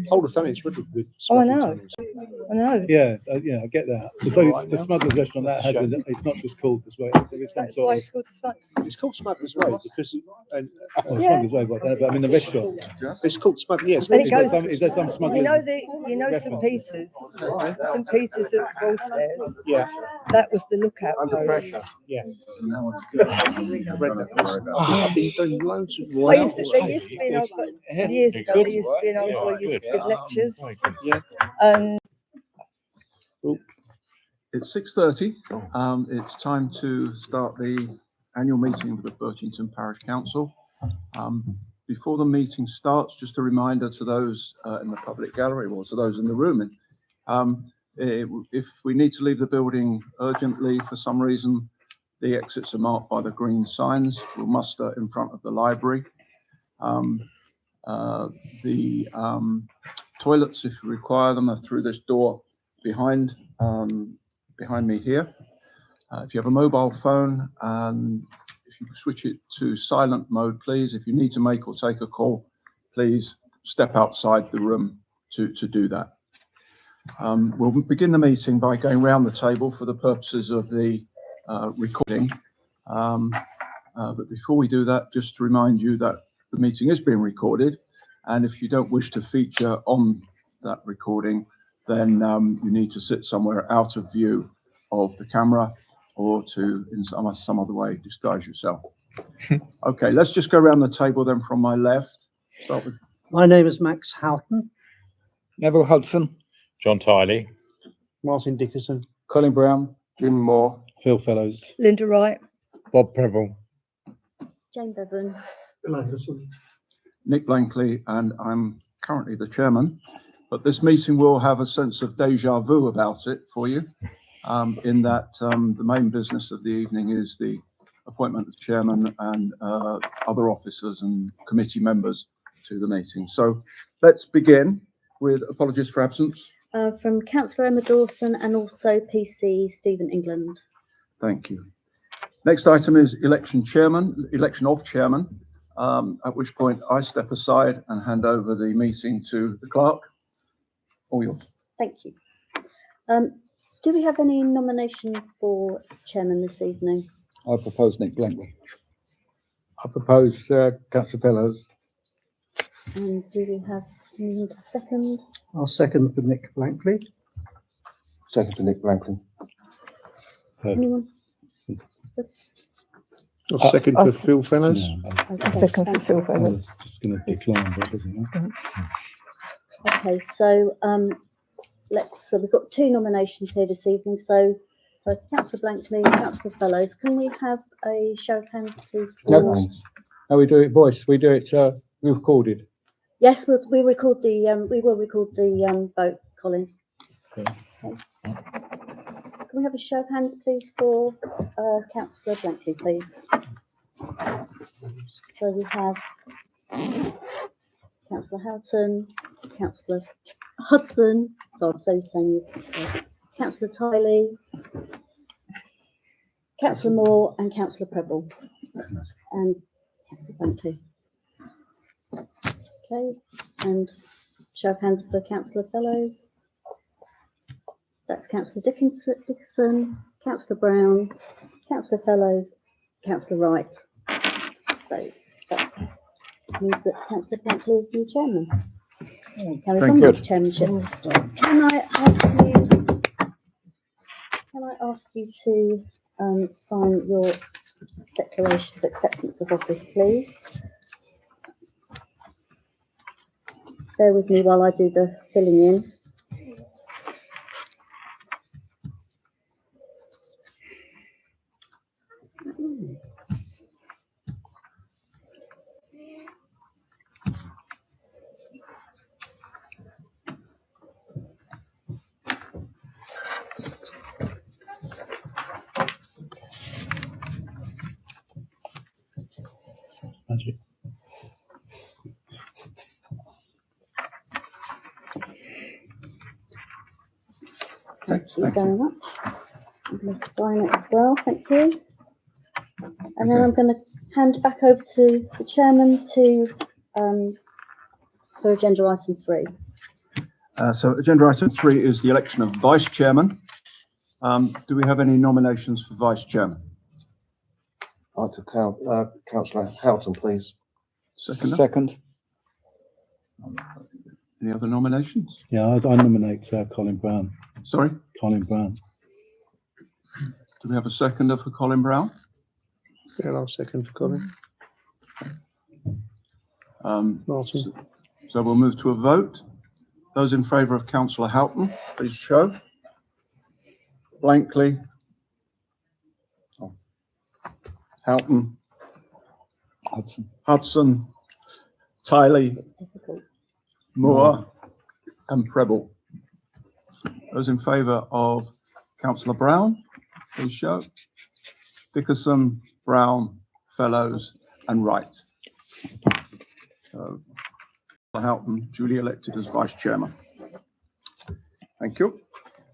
Hold of something. It's riddled with. Oh, I know. I know. Yeah, yeah, I get that. So the Smuggler's Restaurant that has it's not just called this way. There is some That's sort why of it's called the Smug. It's called Smuggler's Way because Smuggler's Way, but I mean the restaurant. it's called Smuggler's. Yes, And it goes. Is there some Smuggler's? You know St Peter's at Broadstairs. Yeah. That was the lookout Under post. pressure. Yeah. I've read that. I've been doing loads of. There used to be an old, but years ago there used to be an old boy used to give lectures. Yeah. And It's 6:30. It's time to start the annual meeting of the Birchington Parish Council. Before the meeting starts, just a reminder to those in the public gallery or to those in the room. If we need to leave the building urgently for some reason, the exits are marked by the green signs. We'll muster in front of the library. The toilets, if you require them, are through this door behind me here. If you have a mobile phone, if you switch it to silent mode, please. If you need to make or take a call, please step outside the room to do that. We'll begin the meeting by going round the table for the purposes of the recording. But before we do that, just to remind you that the meeting is being recorded, and if you don't wish to feature on that recording, then you need to sit somewhere out of view of the camera or to, in some other way, disguise yourself. Okay, let's just go around the table then from my left. Start with. My name is Max Houghton. Neville Hudson. John Tiley. Martin Dickerson. Colin Brown. Jim Moore. Phil Fellows. Linda Wright. Bob Preble. Jane Bevan. Bill Anderson. Nick Blankley, and I'm currently the chairman. But this meeting will have a sense of deja vu about it for you, in that the main business of the evening is the appointment of chairman and other officers and committee members to the meeting. So let's begin with apologies for absence. From Councillor Emma Dawson and also PC Stephen England. Thank you. Next item is election of chairman, at which point I step aside and hand over the meeting to the clerk. All yours. Thank you. Do we have any nomination for chairman this evening? I propose Nick Blankley. I propose Councillor Fellows. And do we have a second? I'll second for Nick Blankley. Second for Nick Blankley. Anyone? Second for Phil Fellows. A second for Phil I Fellows. was just going to decline, but doesn't it? Okay, so so we've got two nominations here this evening. So for Councillor Blankley, Councillor Fellows, can we have a show of hands, please? No, we do it voice. We do it recorded. Yes, we record the we will record the vote, Colin. Okay. Can we have a show of hands, please, for Councillor Blankley, please? So we have Councillor Houghton, Councillor Hudson, sorry, I'm so saying Councillor Tiley, Councillor Moore, and Councillor Preble, and Councillor Blankley. Okay, and show of hands for Councillor Fellows. That's Councillor Dickerson, Councillor Brown, Councillor Fellows, Councillor Wright. So that means that Councillor Blankley is the chairman. Carries on with the chairmanship. Can I ask you to sign your declaration of acceptance of office, please? Bear with me while I do the filling in. Magic. Thank you very much. I'm going to sign it as well, thank you. And then I'm going to hand back over to the chairman to For agenda item 3. So agenda item 3 is the election of vice chairman. Do we have any nominations for vice chairman? Councillor Houghton, please. Second. Any other nominations? Yeah, I nominate Colin Brown. Sorry? Colin Brown. Do we have a seconder for Colin Brown? Yeah, I'll second for Colin. Martin. So we'll move to a vote. Those in favour of Councillor Houghton, please show. Blankly. Houghton. Hudson. Tiley. Moore. And Prebble. Those in favour of Councillor Brown, please show. Dickerson, Brown, Fellows, and Wright. So, Houghton, duly elected as vice chairman. Thank you.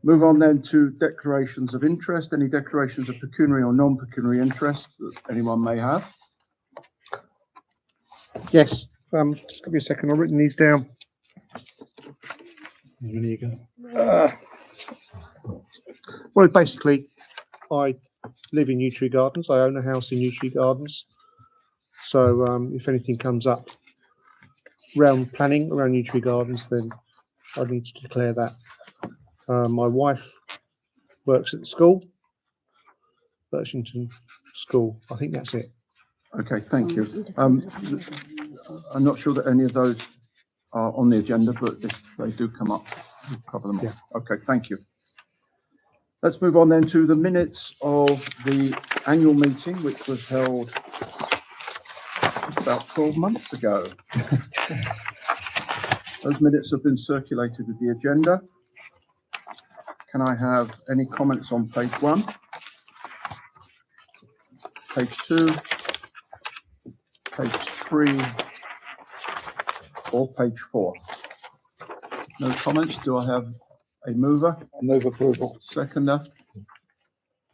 Move on then to declarations of interest. Any declarations of pecuniary or non-pecuniary interest that anyone may have? Yes, just give me a second. I've written these down. There you go. Well, basically, I live in Yew Tree Gardens. I own a house in Yew Tree Gardens. So if anything comes up around planning around Yew Tree Gardens, then I need to declare that. My wife works at the school, Birchington School. I think that's it. Okay, thank you. I'm not sure that any of those are on the agenda, but if they do come up, we'll cover them off. Okay, thank you. Let's move on then to the minutes of the annual meeting, which was held about 12 months ago. Those minutes have been circulated with the agenda. Can I have any comments on page 1, page 2, page 3, or page 4? No comments. Do I have a mover? I move approval. Seconder?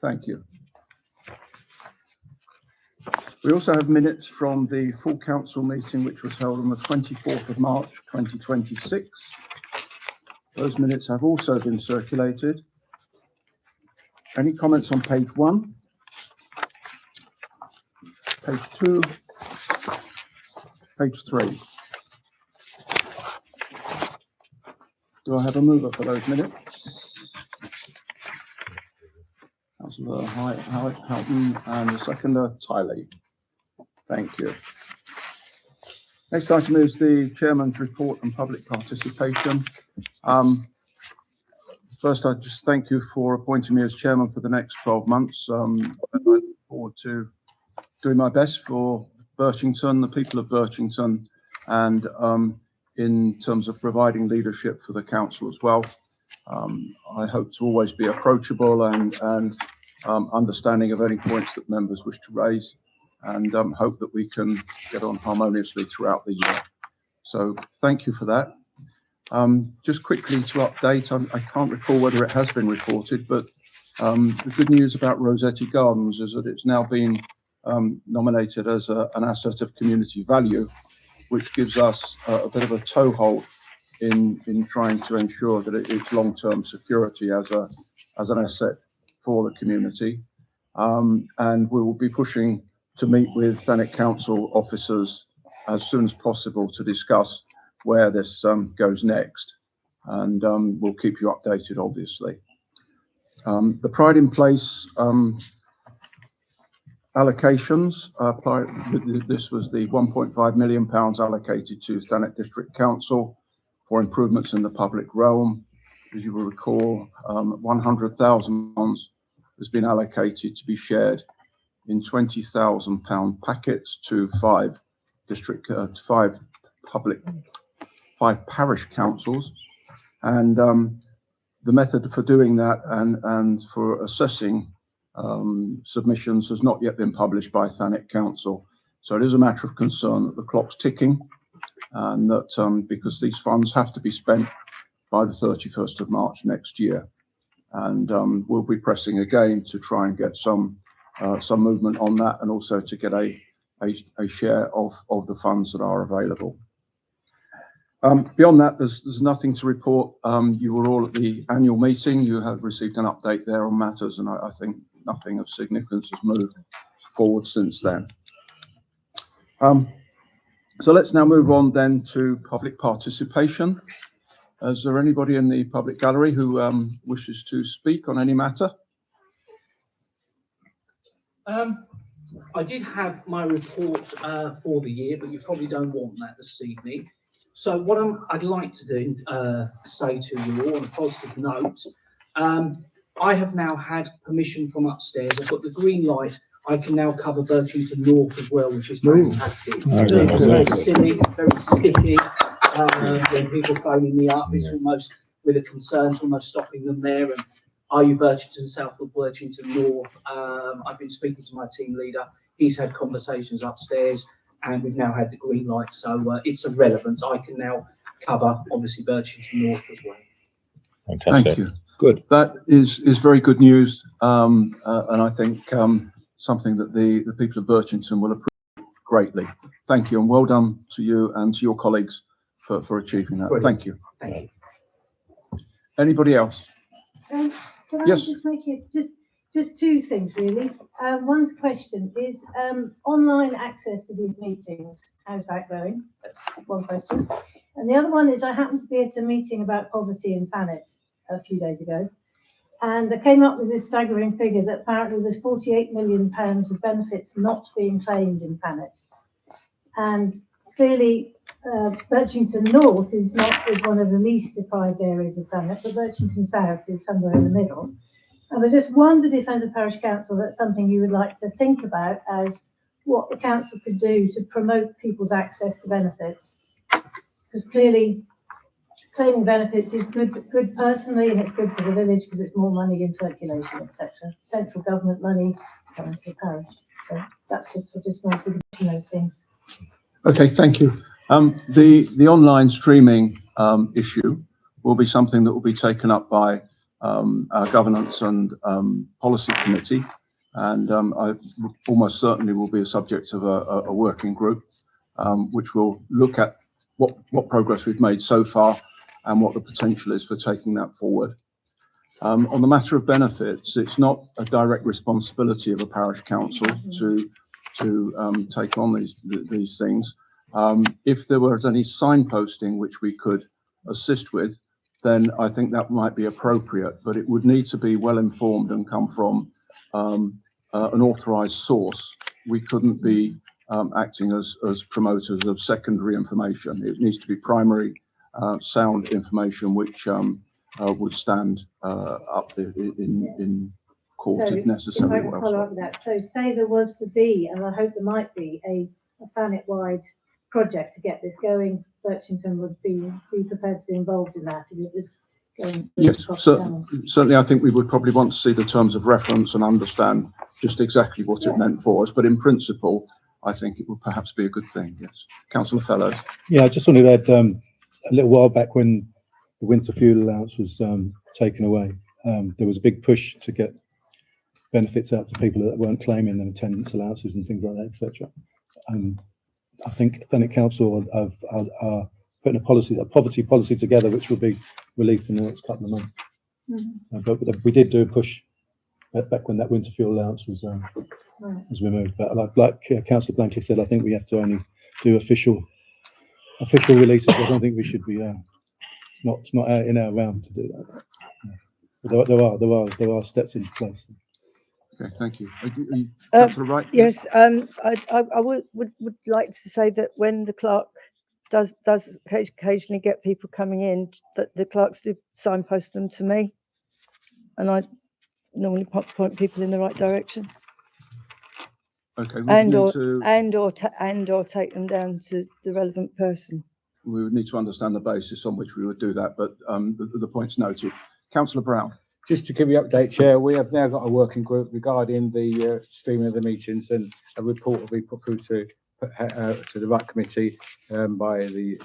Thank you. We also have minutes from the full council meeting, which was held on the 24th of March, 2026. Those minutes have also been circulated. Any comments on page 1, page 2, page 3? Do I have a mover for those minutes? Councillor Houghton and the seconder, Tiley. Thank you. Next item is the chairman's report on public participation. First, I just thank you for appointing me as chairman for the next 12 months. I look forward to doing my best for Birchington, the people of Birchington, and in terms of providing leadership for the council as well. I hope to always be approachable and understanding of any points that members wish to raise, and hope that we can get on harmoniously throughout the year. So thank you for that. Just quickly to update, I can't recall whether it has been reported, but the good news about Rossetti Gardens is that it's now been nominated as an asset of community value, which gives us a bit of a toehold in trying to ensure that it's long-term security as an asset for the community. And we will be pushing to meet with Thanet Council officers as soon as possible to discuss where this goes next, and we'll keep you updated, obviously. The Pride in Place allocations apply. This was the £1.5 million allocated to Thanet District Council for improvements in the public realm. As you will recall, £100,000 has been allocated to be shared in £20,000 packets to five parish councils, and the method for doing that and for assessing submissions has not yet been published by Thanet Council. So it is a matter of concern that the clock's ticking, and that because these funds have to be spent by the 31st of March next year, and we'll be pressing again to try and get some movement on that, and also to get a share of the funds that are available. Beyond that, there's nothing to report. You were all at the annual meeting. You have received an update there on matters, and I think nothing of significance has moved forward since then. So let's now move on then to public participation. Is there anybody in the public gallery who wishes to speak on any matter? I did have my report for the year, but you probably don't want that this evening. So what I'd like to do, say to you all on a positive note, I have now had permission from upstairs. I've got the green light. I can now cover Birchington North as well, which is fantastic. It was very silly, very sticky. When people phoning me up, it's almost with a concern, it's almost stopping them there. And are you Birchington South or Birchington North? I've been speaking to my team leader. He's had conversations upstairs, and we've now had the green light. So it's irrelevant. I can now cover, obviously, Birchington North as well. Fantastic. Thank you. Good. That is very good news, and I think something that the people of Birchington will appreciate greatly. Thank you, and well done to you and to your colleagues for achieving that. Thank you. Thank you. Anybody else? Can Yes. I just make it just two things really? One's question is online access to these meetings. How's that going? That's one question. And the other one is I happened to be at a meeting about poverty in Thanet a few days ago, and I came up with this staggering figure that apparently there's £48 million of benefits not being claimed in Thanet, and clearly Birchington North is one of the least deprived areas of Thanet, but Birchington South is somewhere in the middle. And I just wondered if, as a parish council, that's something you would like to think about as what the council could do to promote people's access to benefits, because clearly claiming benefits is good personally, and it's good for the village because it's more money in circulation, etc. Central government money coming to the parish. So that's I just wanted to mention those things. Okay, thank you. The online streaming issue will be something that will be taken up by our governance and policy committee, and I almost certainly will be a subject of a working group, which will look at what progress we've made so far and what the potential is for taking that forward. On the matter of benefits, it's not a direct responsibility of a parish council to take on these things. If there were any signposting which we could assist with, then I think that might be appropriate, but it would need to be well informed and come from an authorised source. We couldn't be acting as promoters of secondary information. It needs to be primary sound information which would stand up in court if necessary. If I can follow up with that. So say there was to be, and I hope there might be, a Thanet-wide project to get this going, Birchington would be prepared to be involved in that if it was going. Yes, certainly I think we would probably want to see the terms of reference and understand just exactly what it meant for us, but in principle I think it would perhaps be a good thing. Yes. Councillor Fellows. Yeah, I just wanted to add a little while back when the winter fuel allowance was taken away, there was a big push to get benefits out to people that weren't claiming them, attendance allowances and things like that, etc. I think Thanet Council are putting a poverty policy together, which will be released in the next couple of months. But we did do a push back when that winter fuel allowance was removed. But like Councillor Blankley said, I think we have to only do official releases. I don't think we should be. It's not in our realm to do that. But there are steps in place. Okay, thank you. Councillor Wright? Yes, I would like to say that when the clerk does occasionally get people coming in, that the clerks do signpost them to me, and I normally point people in the right direction. Okay, and or take them down to the relevant person. We would need to understand the basis on which we would do that, but the point's noted. Councillor Brown. Just to give you an update, Chair, we have now got a working group regarding the streaming of the meetings, and a report will be put through to the right committee by the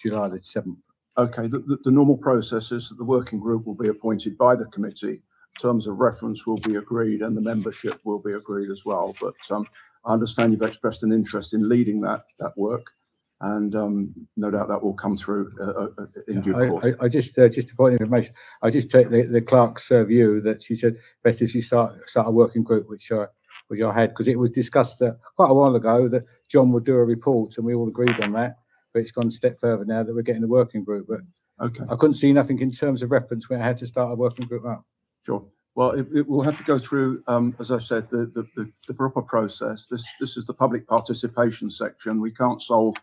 July the 7th. Okay, the normal process is that the working group will be appointed by the committee. Terms of reference will be agreed and the membership will be agreed as well. But I understand you've expressed an interest in leading that work. and no doubt that will come through in due course. I just a point of information. I just take the clerk's view that she said better if you start a working group, which I had, because it was discussed quite a while ago that John would do a report, and we all agreed on that. But it's gone a step further now that we're getting a working group. But Okay, I couldn't see nothing in terms of reference where I had to start a working group up. sure. Well, it will have to go through, as I said, the proper process. This is the public participation section. We can't solve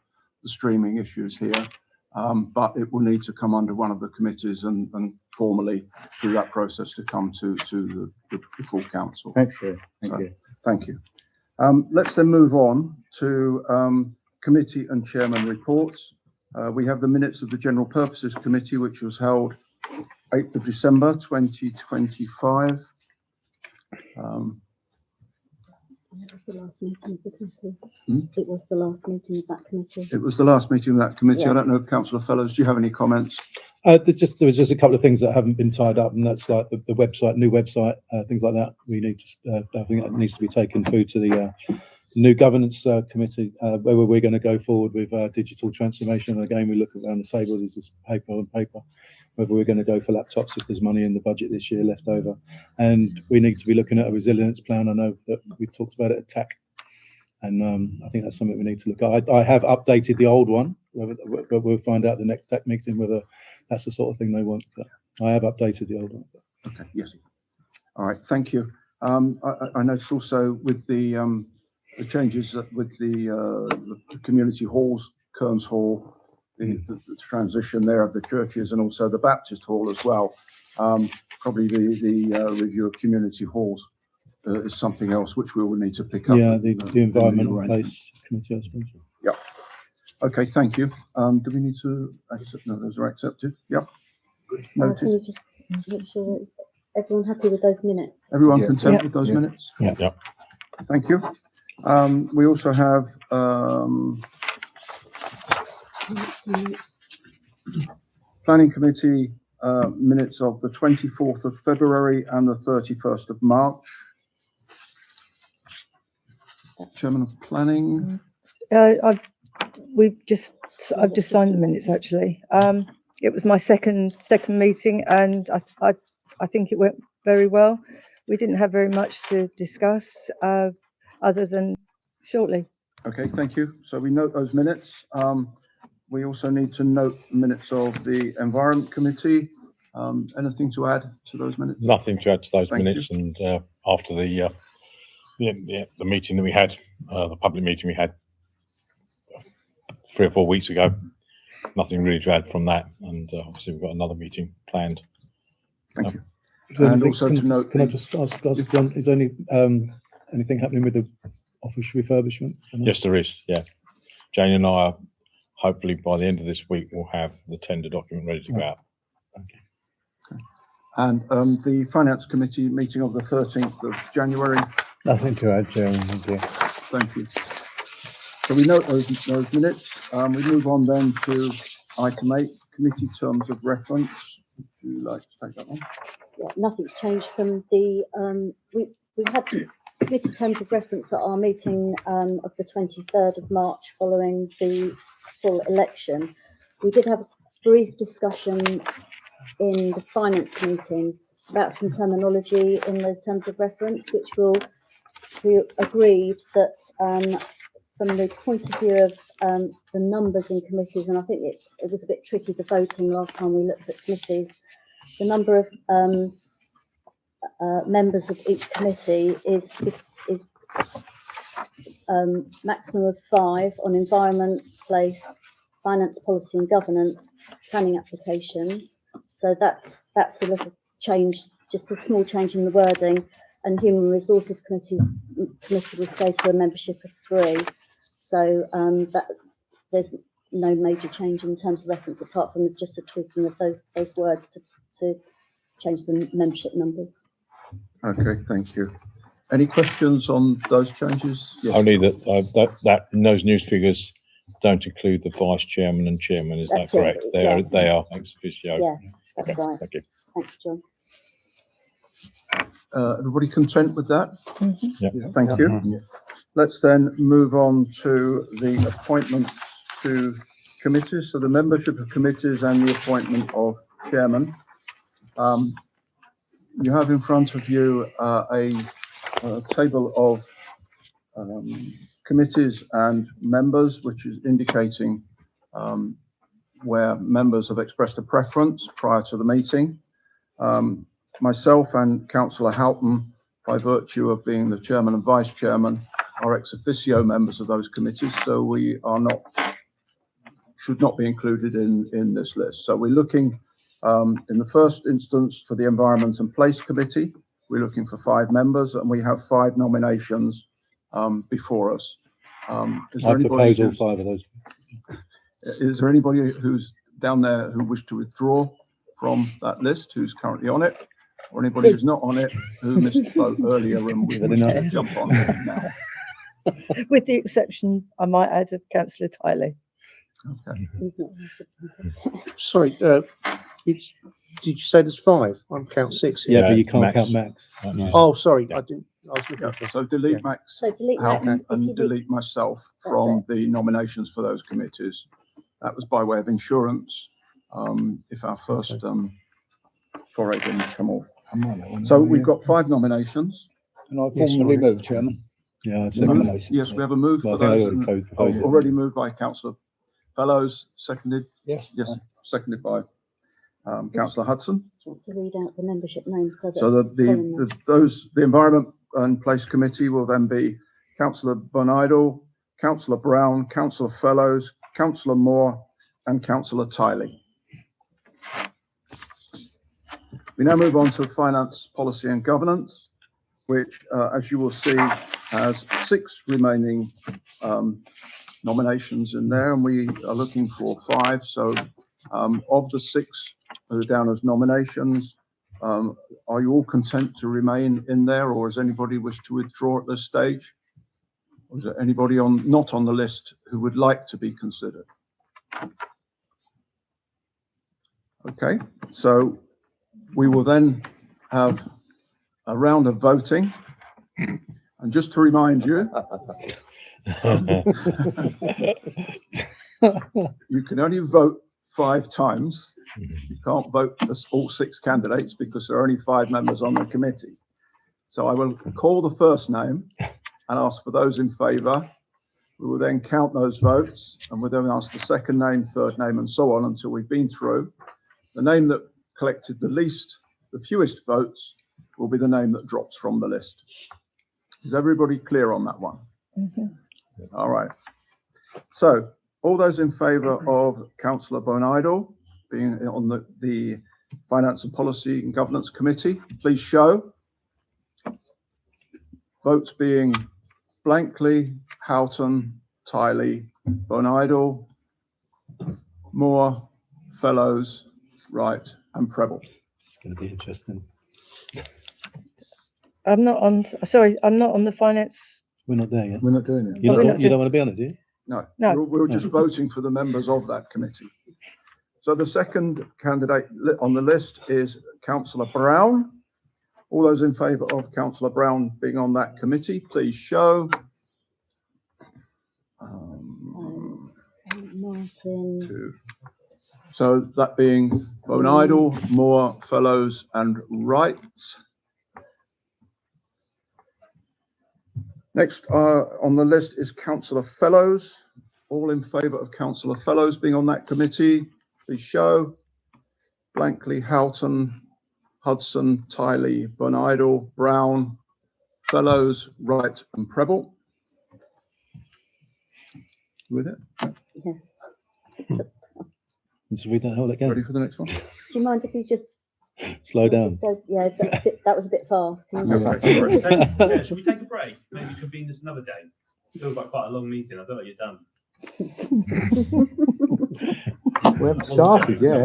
the streaming issues here, but it will need to come under one of the committees and formally through that process to come to the full council. Thanks, sir. Thank you. Thank you. Let's then move on to committee and chairman reports. We have the minutes of the General Purposes Committee, which was held 8th of December 2025. It was the last meeting of the committee. Hmm? It was the last meeting of that committee. It was the last meeting of that committee. Yeah. I don't know, Councillor Fellows, do you have any comments? There was just a couple of things that haven't been tied up, and that's like the website, new website, things like that. We need to, I think that needs to be taken through to the new governance committee, whether we're going to go forward with digital transformation. And again, we look around the table, there's this paper on paper, whether we're going to go for laptops if there's money in the budget this year left over. And we need to be looking at a resilience plan. I know that we've talked about it at TAC, and I think that's something we need to look at. I have updated the old one, but we'll find out the next TAC meeting whether that's the sort of thing they want. But I have updated the old one. Okay, yes. All right, thank you. I noticed also with the changes with the community halls, Kearns Hall, the transition there of the churches, and also the Baptist Hall as well. Probably the review of community halls is something else which we will need to pick up. Yeah, the environmental place committee, I suppose. Yeah. Okay, thank you. Do we need to accept? No, those are accepted. Yeah. Can Noted. you just make sure that everyone happy with those minutes? Everyone Yeah. content Yeah. with those minutes? Yeah. Yeah. Thank you. We also have Planning Committee minutes of the 24th of February and the 31st of March. Chairman of Planning. I've just signed the minutes actually. It was my second meeting, and I think it went very well. We didn't have very much to discuss other than shortly. Okay, thank you. So we note those minutes. We also need to note minutes of the Environment Committee. Anything to add to those minutes? Nothing to add to those Thank minutes. And after the meeting that we had, the public meeting we had 3 or 4 weeks ago, nothing really to add from that. And obviously we've got another meeting planned. Thank you. So And also to note, can I just ask John, is there anything happening with the office refurbishment? Yes, there is. Yeah. Jane and I are hopefully by the end of this week we'll have the tender document ready to go out. Okay. and the Finance Committee meeting of the 13th of January. Nothing to add, Chairman. Thank you. Thank you. So we note those minutes. We move on then to item 8, committee terms of reference. Would you like to take that one? Yeah, nothing's changed from the, we've had committee terms of reference at our meeting of the 23rd of March following the full election. We did have a brief discussion in the finance meeting about some terminology in those terms of reference, which we agreed that from the point of view of the numbers in committees, and I think it was a bit tricky, the voting last time we looked at committees, the number of members of each committee is maximum of 5 on environment, place, finance, policy and governance, planning applications. So that's a little change, just a small change in the wording. And human resources committee will stay to a membership of 3. So that there's no major change in terms of reference apart from just a tweaking of those words to change the membership numbers. Okay, thank you. Any questions on those changes? Yes. Only that those news figures don't include the vice chairman and chairman. Is That's that correct? it, They are ex officio. Yeah, that's Okay, right. thank you. Thanks, John. Everybody content with that? Yeah. Thank you. Let's then move on to the appointments to committees. So the membership of committees and the appointment of chairman. You have in front of you a table of committees and members, which is indicating where members have expressed a preference prior to the meeting. Myself and Councillor Houghton, by virtue of being the chairman and vice chairman, are ex officio members of those committees, so we are not, should not be included in this list. So we're looking in the first instance for the Environment and Place Committee. We're looking for 5 members, and we have 5 nominations before us. I propose all 5 of those. Is there anybody who's down there who wished to withdraw from that list, who's currently on it, or anybody who's not on it, who missed the vote earlier and would wish to jump on it now? With the exception, I might add, of Councillor Tiley. Okay. Sorry, did you say there's 5? I'm count 6 here. Yeah, but you it's can't Max. count Max. Oh, sorry, I didn't. I was looking Yeah, so delete Max So delete Max. Houghton if you and do- delete myself from the nominations for those committees. That was by way of insurance, if our first foray didn't come off. So we've got 5 nominations. And I formally move, Chairman. Yeah, I'd The second that. nominations. Yes, we have a move Well, for I think I those. already proposed it. Already moved by Councillor Fellows, seconded. Yes. Yes, seconded by Councillor Hudson. Do you want to read out the membership names? So the Environment and Place Committee will then be Councillor Bonidal, Councillor Brown, Councillor Fellows, Councillor Moore, and Councillor Tiley. We now move on to Finance, Policy and Governance, which, as you will see, has 6 remaining nominations in there, and we are looking for 5. So of the 6 who are down as nominations, are you all content to remain in there, or does anybody wish to withdraw at this stage? Or is there anybody not on the list who would like to be considered? Okay, so we will then have a round of voting. And just to remind you, you can only vote 5 times. You can't vote for all 6 candidates because there are only 5 members on the committee. So I will call the first name and ask for those in favour. We will then count those votes, and we'll then ask the second name, third name, and so on until we've been through. The name that collected the fewest votes will be the name that drops from the list. Is everybody clear on that one? Mm-hmm. All right. So all those in favour of Councillor Bonidal being on the Finance and Policy and Governance Committee, please show. Votes being Blankley, Houghton, Tiley, Bonidal, Moore, Fellows, Wright, and Prebble. It's going to be interesting. I'm not on. Sorry, I'm not on the finance. We're not there yet. We're not doing it. You we're don't, not you don't want to be on it, do you? No, No. we're just voting for the members of that committee. So the second candidate on the list is Councillor Brown. All those in favour of Councillor Brown being on that committee, please show. Martin. 2. So that being Bonidal, Moore, Fellows, and Wright. Next on the list is Councillor Fellows. All in favour of Councillor Fellows being on that committee, please show. Blankley, Houghton, Hudson, Tiley, Bonidal, Brown, Fellows, Wright, and Prebble. With it? Let's read that whole again. Ready for the next one? Do you mind if you just Slow down. go? Yeah, that was a bit fast. Can you Okay, sorry. Yeah, should we take a break? Maybe convene this another day. Feels like quite a long meeting. I feel like you're done. We haven't started yet.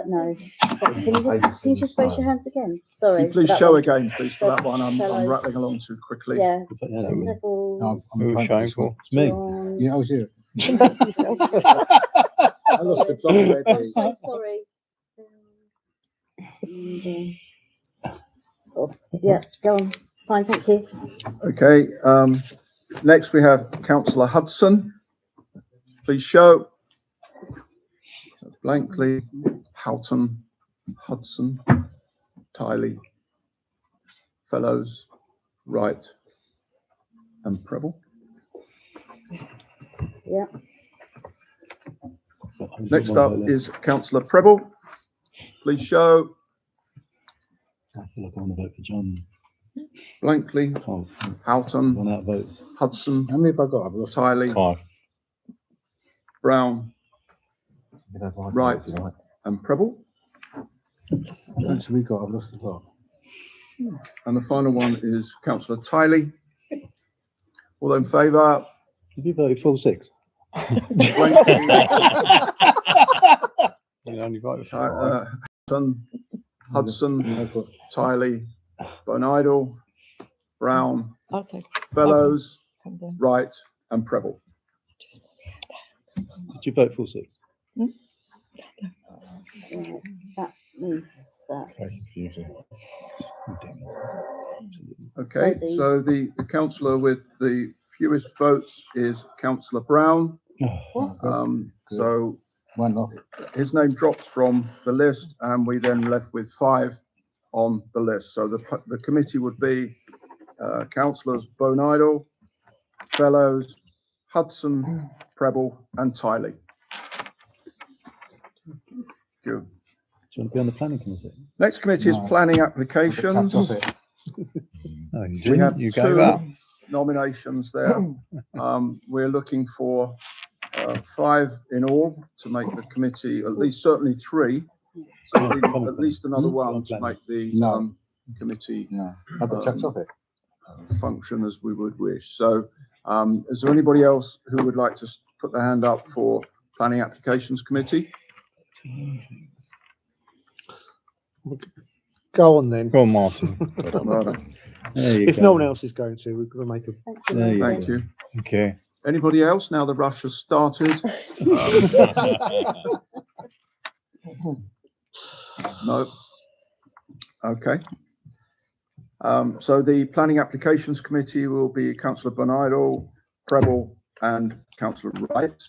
no. But can you just raise your hands again? Sorry. Can you please for that show one. again, please, for that one. I'm Fellows. rattling along too quickly. Yeah. Put that up. Neville, Who was showing for? It's me. John. Yeah, I was here. Yourself. I lost the plot already. I'm so sorry. And, yeah, go on. Fine, thank you. Okay, next we have Councillor Hudson. please show. Blankley, Houghton, Hudson, Tiley, Fellows, Wright, and Preble. Yeah. Next up is Councillor Preble. Please show. I feel like I want to vote for John. Blankley, Can't. Houghton, One out votes. Hudson, How many have I got? I've lost. Tiley, 5. Wright, and Preble. How many have we got? I've lost the lot. And the final one is Councillor Tiley. All in favour? Have you voted full 6? Blankley, You only voted for Hudson, Tiley, Bonidle, Brown, I'll take. Fellows, Come down. Wright, and Preble. Did you vote full 6? Right, that means that. Very confusing. Okay, so the councillor with the fewest votes is Councillor Brown. So One off. his name drops from the list and we then left with 5 on the list. So the committee would be councillors Bonidle, Fellows, Hudson, Preble, and Tiley. Thank you. Do you want to be on the planning committee? Next committee is No. planning applications. Tapped off it. No, you We didn't. have You 2 gave up. nominations there. We're looking for 5 in all to make the committee, at least certainly 3. So we need at least another one to make the No. committee No, I've got tapped off it. function as we would wish. So is there anybody else who would like to put their hand up for planning applications committee? Go on then. Go on, Martin. Right, There you If go. no one else is going to, we've got to make a. Thank you. There you thank go. you. Okay. Anybody else now the rush has started? No. Okay. So the planning applications committee will be Councillor Bonidle, Preble, and Councillor Wright.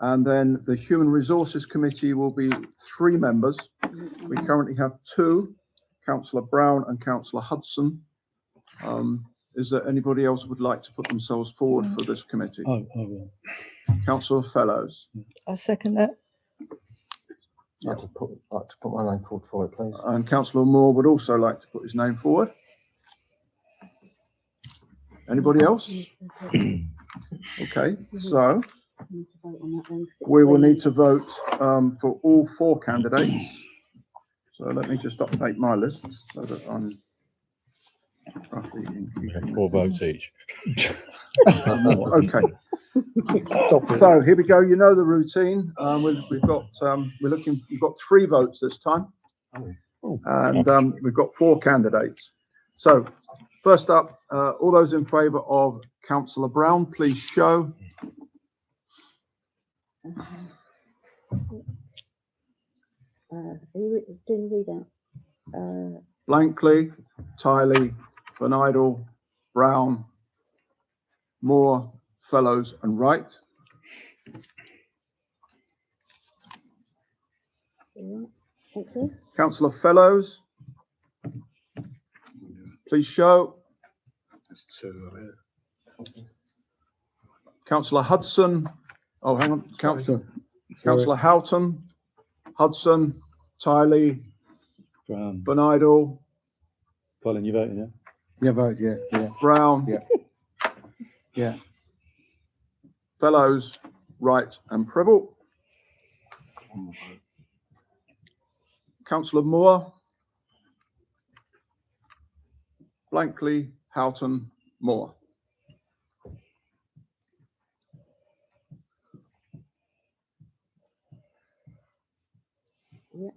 And then the human resources committee will be 3 members. We currently have 2, Councillor Brown and Councillor Hudson. Is there anybody else who would like to put themselves forward for this committee? I will. Councillor Fellows I second that. I'd like to put my name forward for it, please. and Councillor Moore would also like to put his name forward. Anybody else? Okay, so We need to vote on that then, 'cause it's we will three. need to vote for all 4 candidates. So let me just update my list so that I'm roughly in We have keeping 4 with votes each. Okay, so here we go. You know the routine. We've got we've got 3 votes this time, and we've got 4 candidates. So first up, all those in favour of Councillor Brown, please show. Are you doing the readout? Blankley, Tiley, Bonidle, Brown, Moore, Fellows, and Wright. Yeah, thank you. Councillor Fellows, please show. Councillor Hudson. Oh, hang on. Councillor Houghton, Hudson, Tiley, Brown. Bonidle, Colin, you voting, yeah? Yeah, vote, yeah. Brown. Yeah. Yeah. Fellows, Wright, and Preble. Councillor Moore, Blankley, Houghton, Moore. Yeah.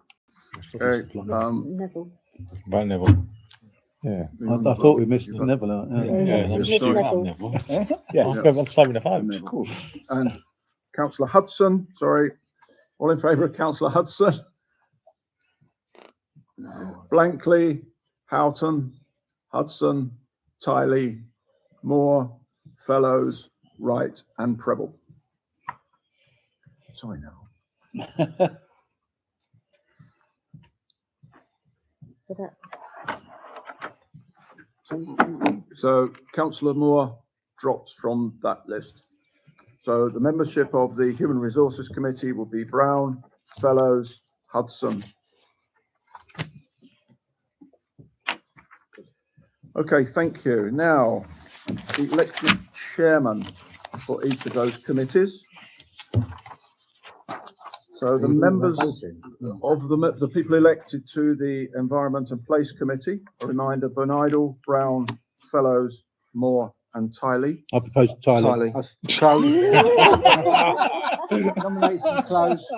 Okay, Neville. Vote Neville. Yeah. I thought we missed Neville out. Yeah. Yeah, Neville. that's true. Neville. Neville. Yeah. I'm saving the vote. Neville. And Councillor Hudson, sorry, all in favour of Councillor Hudson? Blankley, Houghton, Hudson, Tiley, Moore, Fellows, Wright, and Preble. Sorry now. So that's, So Councillor Moore drops from that list. So the membership of the Human Resources Committee will be Brown, Fellows, Hudson. Okay, thank you. Now, the elected chairman for each of those committees. So the members of the people elected to the Environment and Place Committee, a reminder, Bernidle, Brown, Fellows, Moore and Tiley. I propose Tyler. Nomination closed.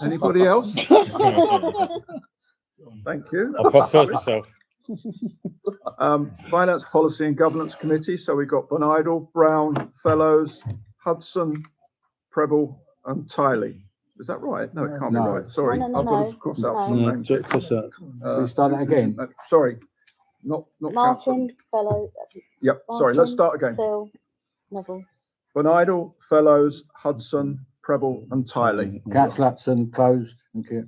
Anybody else? Thank you. I put first myself. Finance Policy and Governance Committee. So we've got Bernidle, Brown, Fellows, Hudson, Preble and Tiley. Is that right? No, it can't be No. right. Sorry, No, I've got to cross out some names. We start that again. Sorry, not Martin, Councillor. Fellows, Yep, sorry, let's start again. Phil, Neville. Bernidle, Fellows, Hudson, Preble and Tiley. Councillor Hudson closed. Thank you.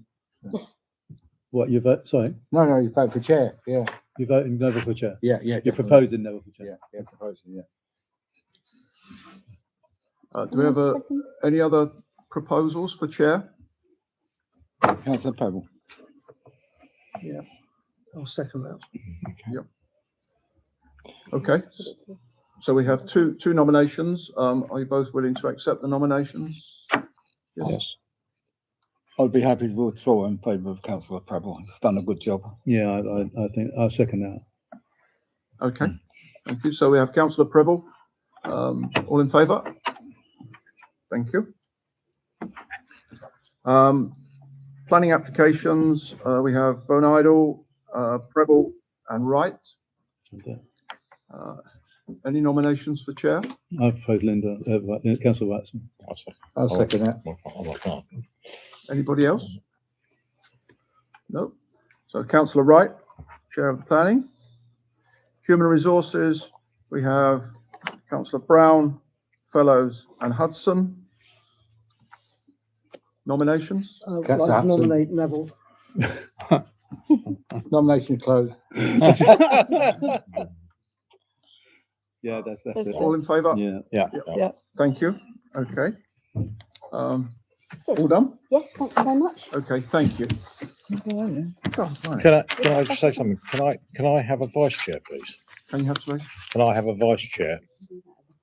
What, you vote, sorry, No, you vote for chair. Yeah, you're voting Neville for chair? yeah. You're definitely. proposing Neville for chair? Yeah, proposing, yeah. Do we have any other proposals for chair? Councillor Preble. Yeah, I'll second that. Okay, so we have two nominations. Are you both willing to accept the nominations? Yes. I'd be happy to withdraw in favour of Councillor Preble. He's done a good job. Yeah, I think I'll second that. Okay, thank you. So we have Councillor Preble. All in favour? Thank you. Planning applications, we have Bernidle, Preble and Wright. Any nominations for chair? I propose Linda, Councillor Watson. I'll second that. Anybody else? No. So Councillor Wright, chair of the planning. Human resources, we have Councillor Brown, Fellows and Hudson. Nominations? I'd like to nominate Neville. Nomination closed. Yeah, that's it. All in favour? Yeah. Thank you. Okay. All done? Yes, thank you very much. Okay, thank you. Can I just say something? Can I have a vice chair, please? Can you have space? Can I have a vice chair?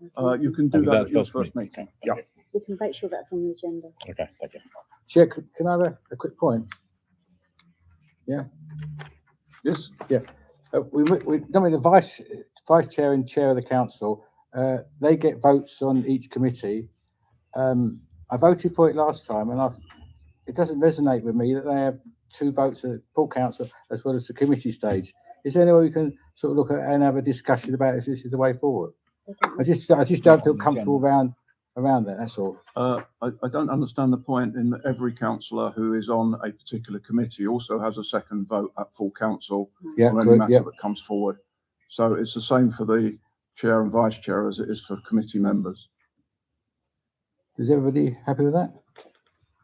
You can do that at your first meeting. Yeah. We can make sure that's on the agenda. Okay, thank you. Chair, can I have a quick point? Yeah. Yes. Yeah. We nominate the vice chair and chair of the council. They get votes on each committee. I voted for it last time, and it doesn't resonate with me that they have 2 votes at full council as well as the committee stage. Is there any way we can sort of look at and have a discussion about if this is the way forward? I just don't feel comfortable around that. That's all. I don't understand the point in that every councillor who is on a particular committee also has a second vote at full council on any matter that comes forward. So it's the same for the chair and vice chair as it is for committee members. Is everybody happy with that?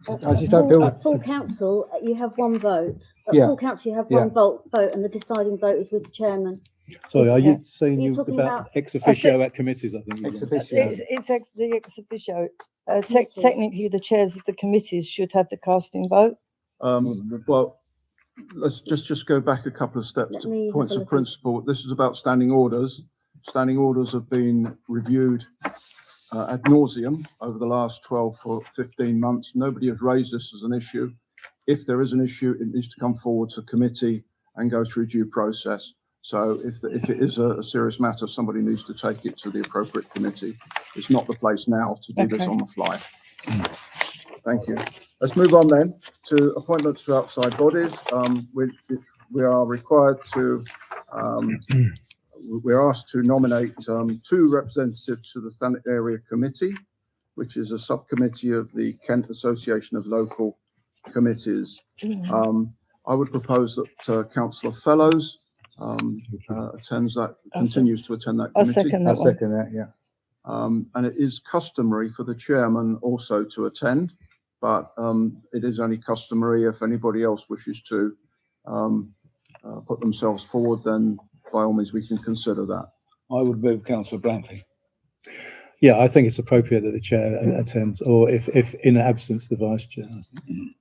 I just don't feel. At full council, you have 1 vote. At Yeah. full council, you have 1 vote, and the deciding vote is with the chairman. Sorry, are you saying You're you talking about about- ex officio at committees? I think. Ex officio. It's the ex officio. Technically, the chairs of the committees should have the casting vote. Well, let's just go back a couple of steps Let to me points have a of look. principle. This is about standing orders. Standing orders have been reviewed ad nauseum over the last 12 or 15 months. Nobody has raised this as an issue. If there is an issue, it needs to come forward to committee and go through due process. So if it is a serious matter, somebody needs to take it to the appropriate committee. It's not the place now to do this on the fly. Thank you. Let's move on then to appointments to outside bodies. We are required to, we're asked to nominate 2 representatives to the Thanet Area Committee, which is a subcommittee of the Kent Association of Local Committees. I would propose that Councillor Fellows continues to attend that I'll committee. second that I'll one. second that. Yeah. And it is customary for the chairman also to attend, but it is only customary if anybody else wishes to put themselves forward, then by all means we can consider that. I would move councillor Bramley. Yeah, I think it's appropriate that the chair attends, or if in absence, the vice chair.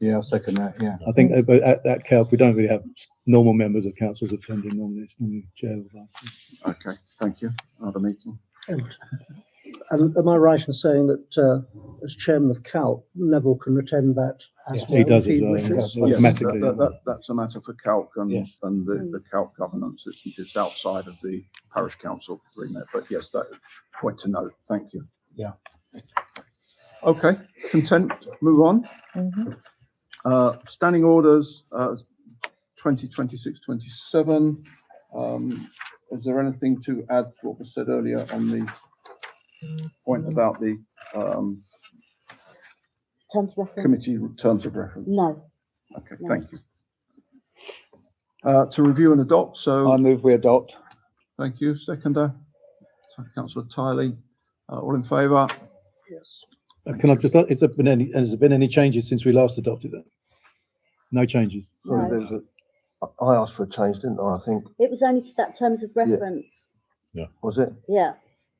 Yeah, I'll second that, yeah. I think at Calc, we don't really have normal members of councils attending. Normally, it's normally chair or vice chair. Okay, thank you. Another meeting. And am I right in saying that as chairman of CALP, Neville can attend that as well? He does if as well, wishes? yeah. Automatically. That's a matter for Calc and, Yes. and the Calc governance. It's outside of the parish council remit, but yes, that point to note. Thank you. Yeah. Okay, content, move on. Standing orders, 2026-27. Is there anything to add to what was said earlier on the point about the Terms of reference? committee terms of reference? No. Okay, No. thank you. To review and adopt, so I move we adopt. thank you. Seconder, councillor Tiley, all in favour? Yes. Can I just? Has there been any changes since we last adopted it? No changes. No. I asked for a change, didn't I? I think. It was only to that terms of reference. Was it? Yeah,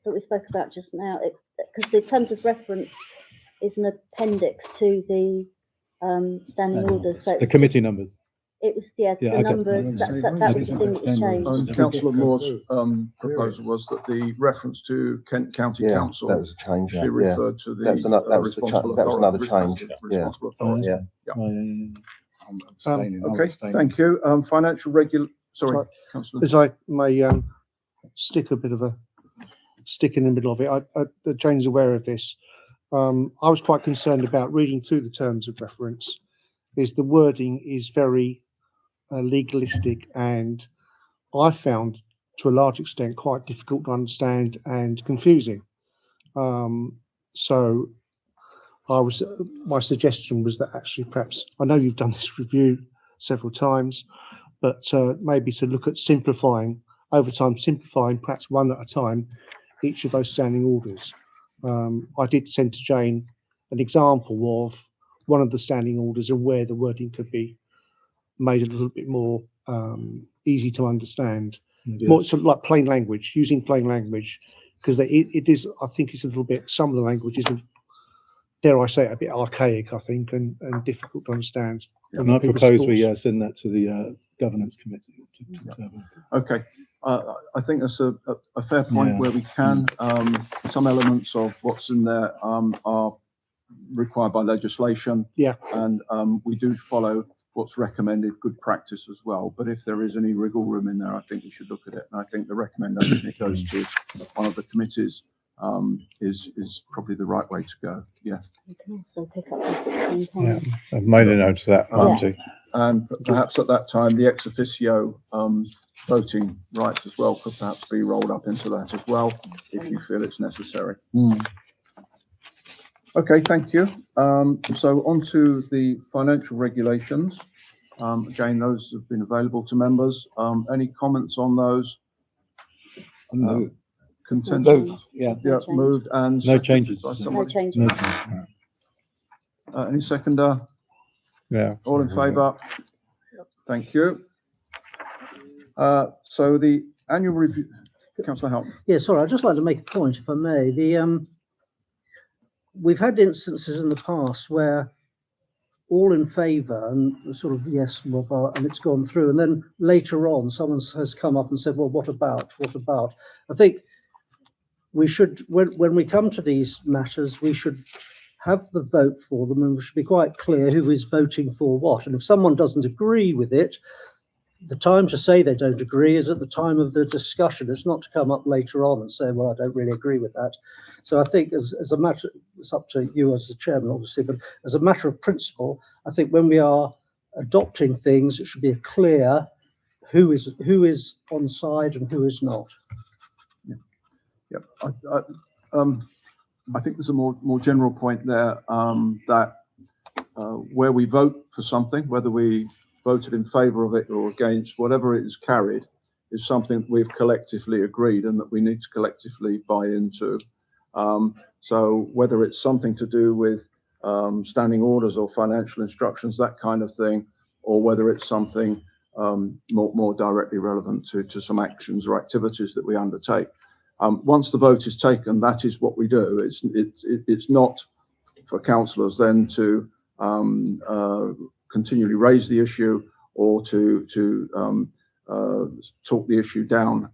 that we spoke about just now. Because the terms of reference is an appendix to the standing orders. So The committee numbers. it was Yeah, the okay. numbers. That was the thing that was changed. And councillor Moore's proposal was that the reference to Kent County Yeah, Council that was a change. be referred to the That was responsible that was another authority, change. responsible authority. Yeah. I'm abstaining. I'm Okay, abstaining. thank you. Financial sorry, Right. councillor. As I may stick a bit of a stick in the middle of it, Jane's aware of this. I was quite concerned about reading through the terms of reference. Is the wording is very legalistic, and I found to a large extent quite difficult to understand and confusing. So my suggestion was that actually perhaps, I know you've done this review several times, but maybe to look at simplifying over time, perhaps one at a time, each of those standing orders. I did send to Jane an example of one of the standing orders and where the wording could be made a little bit more easy to understand. More sort of like plain language, using plain language, because it is, I think it's a little bit, some of the language isn't, dare I say it, a bit archaic, I think, and difficult to understand. And I propose we send that to the governance committee. Okay, I think that's a fair point where we can. Some elements of what's in there are required by legislation. Yeah. And we do follow what's recommended good practice as well. But if there is any wriggle room in there, I think we should look at it. And I think the recommendation it goes to one of the committees is probably the right way to go. Yeah. You can also pick up this at the same time. Yeah, I've made a note of that, Marty. And perhaps at that time, the ex officio voting rights as well could perhaps be rolled up into that as well, if you feel it's necessary. Okay, thank you. So on to the financial regulations. Again, those have been available to members. Any comments on those? Consensus? Yeah. Yeah, moved and No changes. by No somebody. changes. Any seconder? Yeah. All in favour? Thank you. So the annual review, Councillor Help. Yeah, sorry, I'd just like to make a point, if I may. We've had instances in the past where all in favour and sort of yes, and it's gone through, and then later on someone has come up and said, well, what about? I think we should, when we come to these matters, we should have the vote for them, and we should be quite clear who is voting for what. And if someone doesn't agree with it, the time to say they don't agree is at the time of the discussion. It's not to come up later on and say, well, I don't really agree with that. So I think as a matter, it's up to you as the chairman, obviously, but as a matter of principle, I think when we are adopting things, it should be clear who is on side and who is not. Yep. I think there's a more general point there, that where we vote for something, whether we voted in favour of it or against, whatever it is carried, is something we've collectively agreed and that we need to collectively buy into. So whether it's something to do with standing orders or financial instructions, that kind of thing, or whether it's something more directly relevant to some actions or activities that we undertake. Once the vote is taken, that is what we do. It's not for councillors then to continually raise the issue or to talk the issue down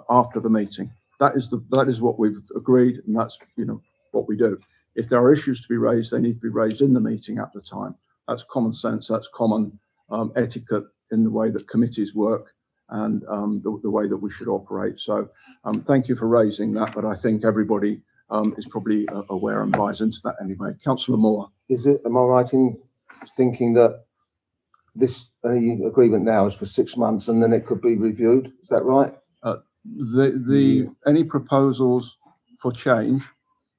after the meeting. That is what we've agreed, and that's what we do. If there are issues to be raised, they need to be raised in the meeting at the time. That's common sense. That's common etiquette in the way that committees work and the way that we should operate. So thank you for raising that, but I think everybody is probably aware and buys into that anyway. Councillor Moore. Am I right in thinking that this agreement now is for 6 months and then it could be reviewed? Is that right? Any proposals for change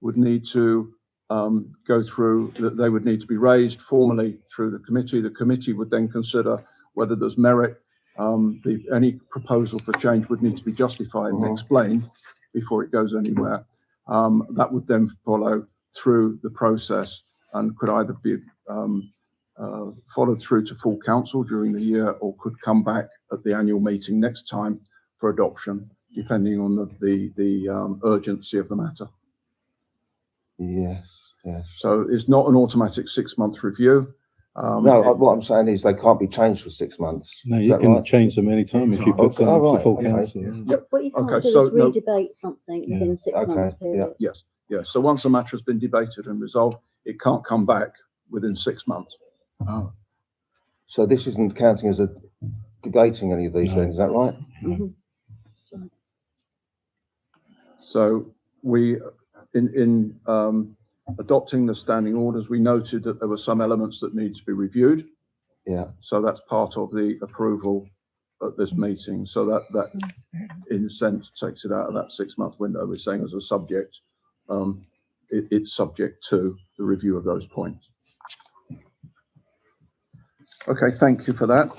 would need to go through, they would need to be raised formally through the committee. The committee would then consider whether there's merit. Any proposal for change would need to be justified and explained before it goes anywhere. That would then follow through the process and could either be followed through to full council during the year or could come back at the annual meeting next time for adoption, depending on the urgency of the matter. Yes. So it's not an automatic 6-month review. No, what I'm saying is they can't be changed for 6 months. No, you can change them anytime if you put something to full council. What you can't do is re-debate something within 6 months period. Yes. So once a matter has been debated and resolved, it can't come back within 6 months. Oh. So this isn't counting as debating any of these things, is that right? So we, in adopting the standing orders, we noted that there were some elements that need to be reviewed. Yeah. So that's part of the approval at this meeting. So that in a sense takes it out of that 6-month window. We're saying as a subject, it's subject to the review of those points. Okay, thank you for that.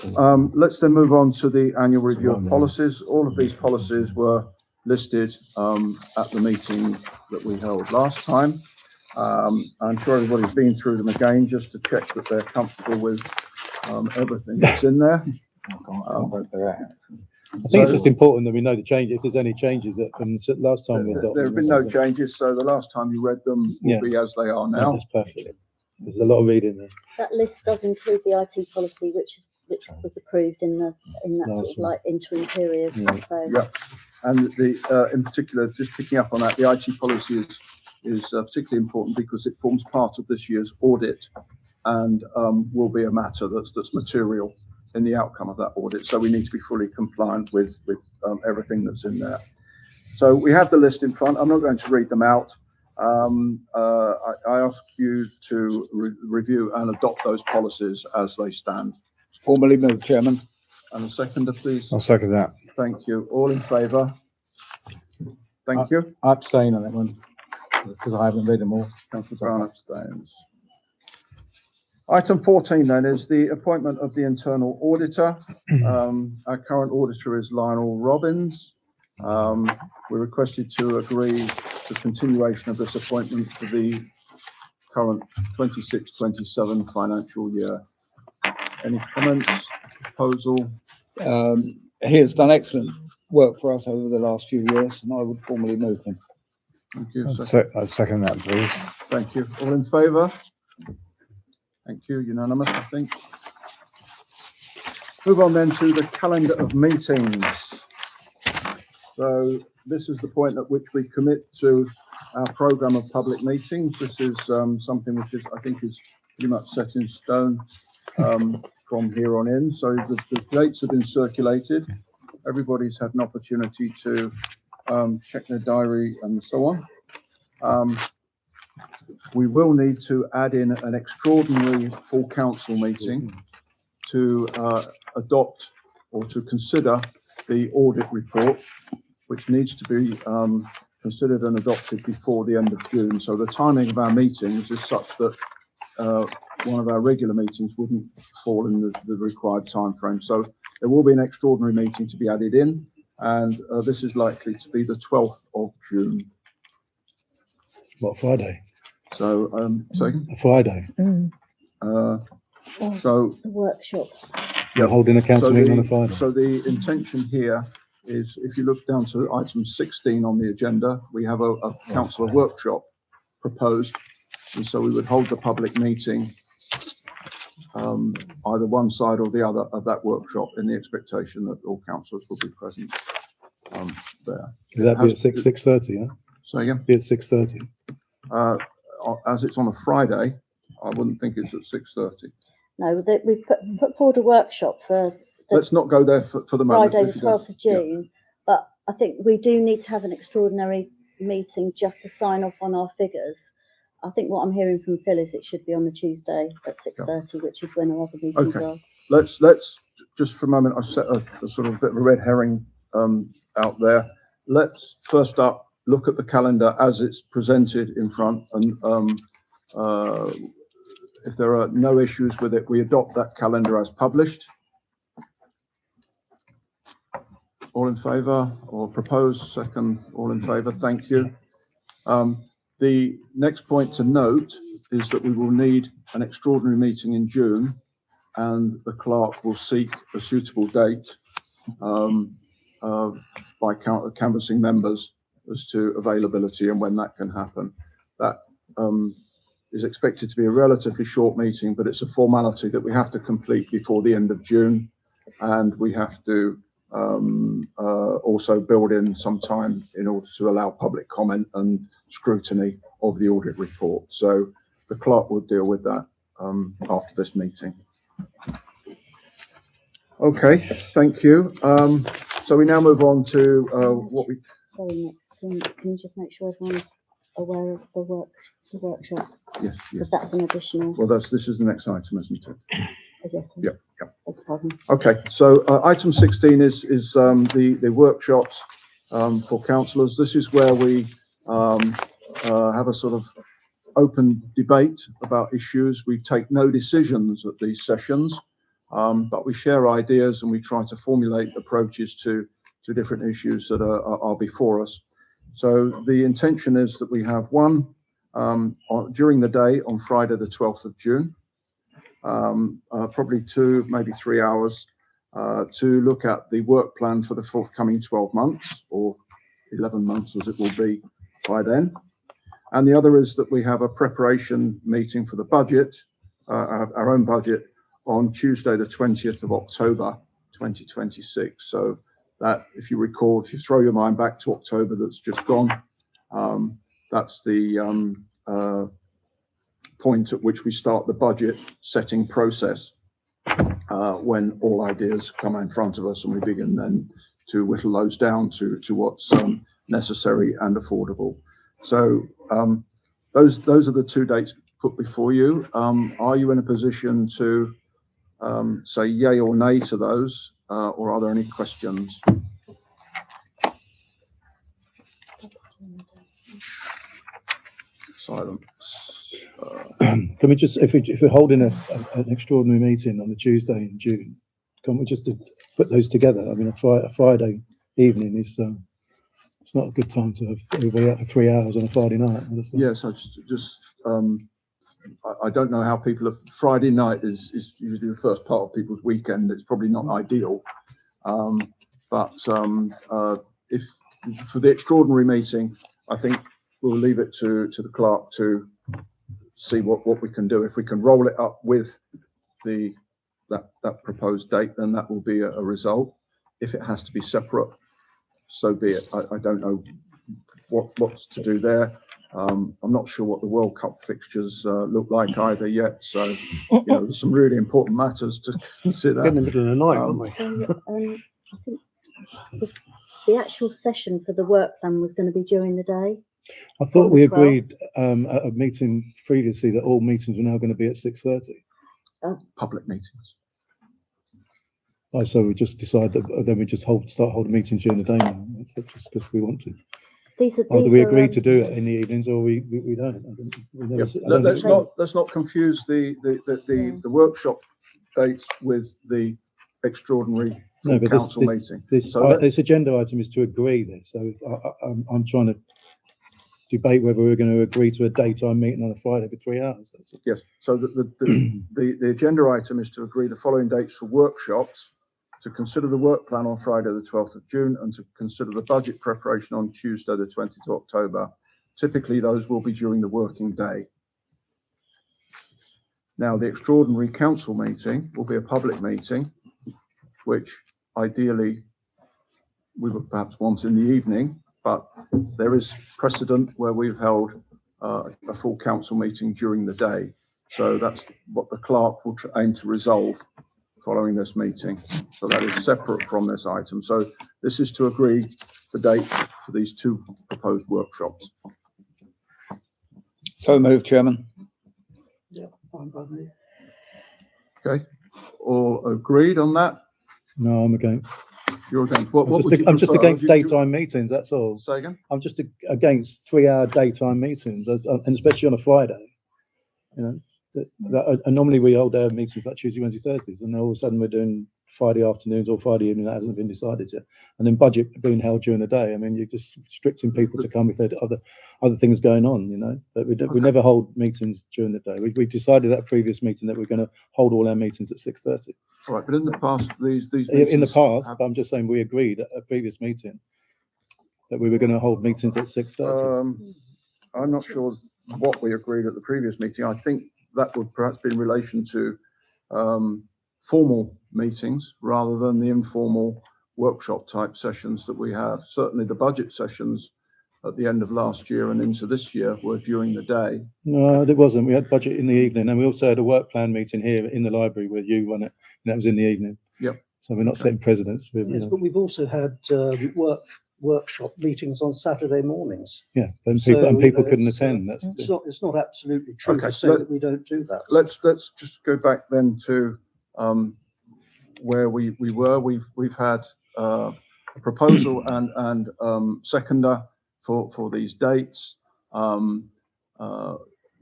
Let's then move on to the annual review of policies. All of these policies were listed at the meeting that we held last time. I'm sure everybody's been through them again just to check that they're comfortable with everything that's in there. I think it's just important that we know the change. If there's any changes that from last time we adopted. There have been no changes, so the last time you read them will be as they are now. That's perfect. There's a lot of reading there. That list does include the IT policy, which was approved in that sort of like interim period. So. Yeah, and in particular, just picking up on that, the IT policy is particularly important because it forms part of this year's audit and will be a matter that's material in the outcome of that audit. So we need to be fully compliant with everything that's in there. So we have the list in front. I'm not going to read them out. I ask you to review and adopt those policies as they stand. Formally moved, Chairman. And a seconder, please. I'll second that. Thank you. All in favour? Thank you. I abstain on that one because I haven't read them all. Councillor Brown abstains. Item 14 then is the appointment of the internal auditor. Our current auditor is Lionel Robbins. We're requested to agree the continuation of this appointment for the current 26-27 financial year. Any comments, proposal? He has done excellent work for us over the last few years, and I would formally move him. Thank you. I'll second that, please. Thank you. All in favour? Thank you. Unanimous, I think. Move on then to the calendar of meetings. So this is the point at which we commit to our programme of public meetings. This is something which I think is pretty much set in stone from here on in. So the dates have been circulated. Everybody's had an opportunity to check their diary and so on. We will need to add in an extraordinary full council meeting to adopt or to consider the audit report, which needs to be considered and adopted before the end of June. So the timing of our meetings is such that one of our regular meetings wouldn't fall in the required time frame. So there will be an extraordinary meeting to be added in, and this is likely to be the 12th of June. What, Friday? So, second, A Friday. so The workshop. You're holding a council So meeting on a the- Friday. So the intention here is, if you look down to item 16 on the agenda, we have a councillor workshop proposed. And so we would hold the public meeting, either one side or the other of that workshop, in the expectation that all councillors will be present there. Would that be at 6:30, yeah? So again, Be at 6:30. as it's on a Friday, I wouldn't think it's at 6:30. No, we've put forward a workshop for Let's not go there for the moment. Friday, if the you don't- 12th of June. But I think we do need to have an extraordinary meeting just to sign off on our figures. I think what I'm hearing from Phil is it should be on the Tuesday at 6:30, which is when our other meetings Okay. are. Let's just for a moment, I set a sort of bit of a red herring out there. Let's first up look at the calendar as it's presented in front, and if there are no issues with it, we adopt that calendar as published. All in favour, or propose second? All in favour, thank you. The next point to note is that we will need an extraordinary meeting in June, and the clerk will seek a suitable date by canvassing members as to availability and when that can happen. That is expected to be a relatively short meeting, but it's a formality that we have to complete before the end of June, and we have to also build in some time in order to allow public comment and scrutiny of the audit report. So the clerk will deal with that after this meeting. Okay, thank you. So we now move on to what we. Sorry, Nick, can you just make sure everyone's aware of the workshop? Yes, yes. Because that's an additional. Well, this is the next item, isn't it? I guess. Yep, yep. Pardon. Okay, so item 16 is the workshops for councillors. This is where we have a sort of open debate about issues. We take no decisions at these sessions, but we share ideas and we try to formulate approaches to different issues that are before us. So the intention is that we have one during the day on Friday the 12th of June, probably 2, maybe 3 hours to look at the work plan for the forthcoming 12 months or 11 months as it will be by then. And the other is that we have a preparation meeting for the budget, our own budget, on Tuesday the 20th of October 2026. So that, if you recall, if you throw your mind back to October that's just gone, that's the point at which we start the budget setting process, when all ideas come in front of us and we begin then to whittle those down to what's necessary and affordable. So those are the two dates put before you. Are you in a position to say yay or nay to those, or are there any questions? Silence. Can we just, if we're holding an extraordinary meeting on the Tuesday in June, can't we just put those together? I mean, a Friday evening is it's not a good time to have everybody out for 3 hours on a Friday night. Yes, I don't know how people have. Friday night is usually the first part of people's weekend. It's probably not ideal, but if for the extraordinary meeting, I think we'll leave it to the clerk to see what we can do. If we can roll it up with that proposed date, then that will be a result. If it has to be separate, so be it. I don't know what's to do there. I'm not sure what the World Cup fixtures look like either yet. So, there's some really important matters to consider. In the middle of the night, aren't we? I think the actual session for the work plan was going to be during the day. I thought we On the 12th. agreed at a meeting previously that all meetings were now going to be at 6:30. Public meetings. Oh, so we just decide that then we just start holding meetings during the day now. That's just because we want to. Either we agree to do it in the evenings or we don't. Let's not confuse the workshop dates with the extraordinary council meeting. This agenda item is to agree this. So I'm trying to debate whether we were going to agree to a daytime meeting on a Friday for 3 hours. That's all. Yes, so the agenda item is to agree the following dates for workshops, to consider the work plan on Friday, the 12th of June, and to consider the budget preparation on Tuesday, the 20th of October. Typically, those will be during the working day. Now, the extraordinary council meeting will be a public meeting, which ideally we would perhaps want in the evening, but there is precedent where we've held a full council meeting during the day. So that's what the clerk will aim to resolve following this meeting. So that is separate from this item. So this is to agree the date for these two proposed workshops. So moved, Chairman. Yeah, fine by me. Okay, all agreed on that? No, I'm against. You're against. What I'm just against daytime meetings. That's all. Say again? I'm just against 3-hour daytime meetings, and especially on a Friday. You know, and normally we hold our meetings like Tuesday, Wednesday, Thursdays, and all of a sudden we're doing Friday afternoons or Friday evening. That hasn't been decided yet. And then budget being held during the day. I mean, you're just restricting people to come if there are other things going on. You know, but we never hold meetings during the day. We decided at a previous meeting that we're going to hold all our meetings at 6:30. All right, but in the past, these In the meetings past, have- but I'm just saying we agreed at a previous meeting that we were going to hold meetings at 6:30. I'm not sure what we agreed at the previous meeting. I think that would perhaps be in relation to formal meetings rather than the informal workshop type sessions that we have. Certainly the budget sessions at the end of last year and into this year were during the day. No, it wasn't. We had budget in the evening, and we also had a work plan meeting here in the library where you run it, and that was in the evening. Yep. So we're not setting precedents. Yes, but we've also had workshop meetings on Saturday mornings. Yeah, and So, people couldn't it's, attend. That's It's not absolutely true Okay, to say that we don't do that. Let's just go back then to where we were. We've had a proposal and seconder for these dates.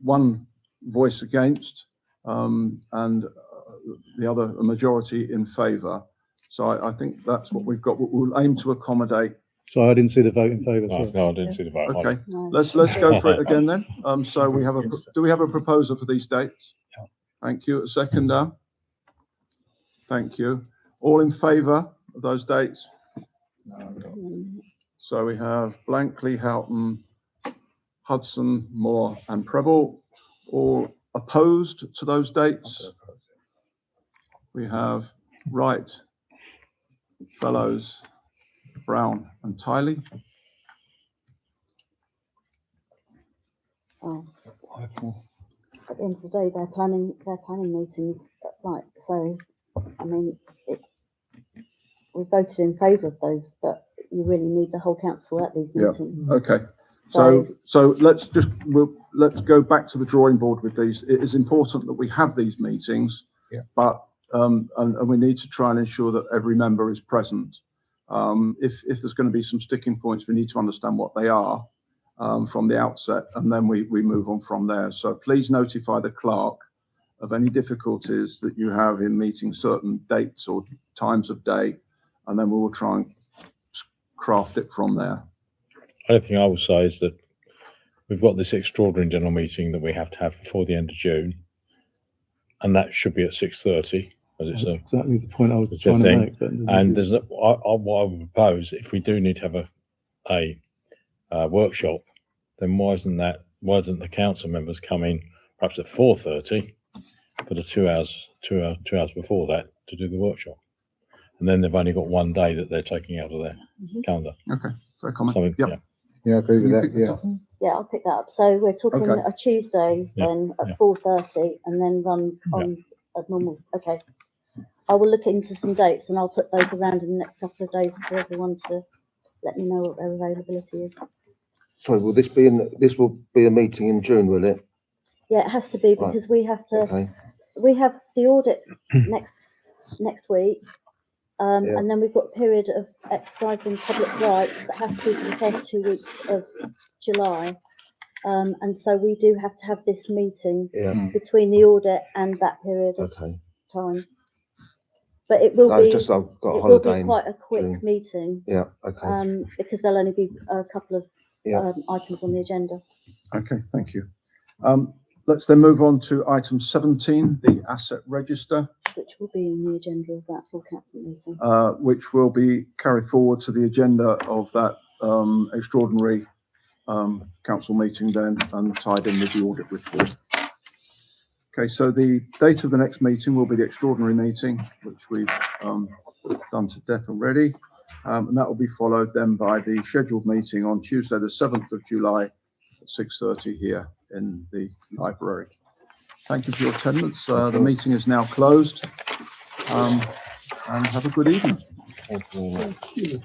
One voice against, and the other a majority in favour. So I think that's what we've got. We'll aim to accommodate. So I didn't see the vote in favour. No, I didn't see the vote. Okay, let's go for it again then. So we have do we have a proposal for these dates? Yeah. Thank you. A seconder. Thank you. All in favour of those dates? So we have Blankley, Houghton, Hudson, Moore and Preble. All opposed to those dates? We have Wright, Fellows, Brown and Tiley. Oh. At the end of the day, they're planning meetings, like, so, I mean, we voted in favour of those, but you really need the whole council at these meetings. Okay. So let's go back to the drawing board with these. It is important that we have these meetings, but and we need to try and ensure that every member is present. If there's going to be some sticking points, we need to understand what they are from the outset, and then we move on from there. So please notify the clerk of any difficulties that you have in meeting certain dates or times of day, and then we will try and craft it from there. The only thing I would say is that we've got this extraordinary general meeting that we have to have before the end of June, and that should be at 6:30, as it's exactly the point I was trying to make. And there's what I would propose, if we do need to have a workshop, then why doesn't the council members come in perhaps at 4:30 for the 2 hours before that to do the workshop, and then they've only got one day that they're taking out of their calendar. Okay, so comment. Yeah, I agree with that. Yeah. Yeah, I'll pick that up. So we're talking Okay. a Tuesday then at 4:30 and then run on a normal. Okay. I will look into some dates and I'll put those around in the next couple of days for everyone to let me know what their availability is. Sorry, will this be a meeting in June, will it? Yeah, it has to be because we have to. Okay. We have the audit next week, and then we've got a period of exercising public rights that has to be for the first 2 weeks of July, and so we do have to have this meeting between the audit and that period of time. But it will be. I've got a it will holiday be quite a quick meeting. Yeah. Okay. Because there'll only be a couple of Yeah. items on the agenda. Okay, thank you. Let's then move on to item 17, the asset register, Which will be in the agenda of that full council meeting. which will be carried forward to the agenda of that extraordinary council meeting then and tied in with the audit report. Okay, so the date of the next meeting will be the extraordinary meeting, which we've done to death already. And that will be followed then by the scheduled meeting on Tuesday, the 7th of July at 6:30 here in the library. Thank you for your attendance. The meeting is now closed. And have a good evening. Thank you.